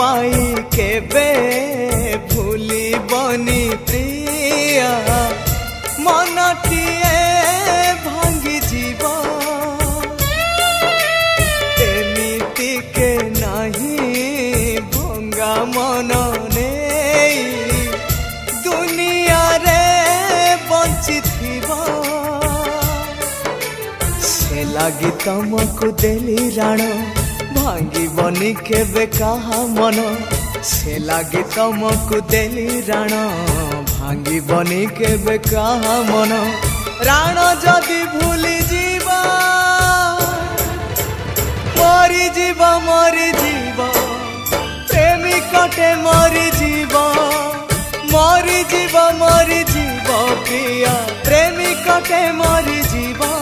पाई केबे भूली बनी प्रिया मनटिए भांगी जीव एमिति के नहीं भंगा मन नहीं दुनिया रे बंची से लगी तुमको देली राण भांगी बनी केबे कहा मन से लगी तुमको देली राण भांगी बनी केबे कहा मन राण जदि भूली जीवा मरी जीव प्रेमिकटे मरी जीव प्रिया प्रेमिकटे मरी जीव।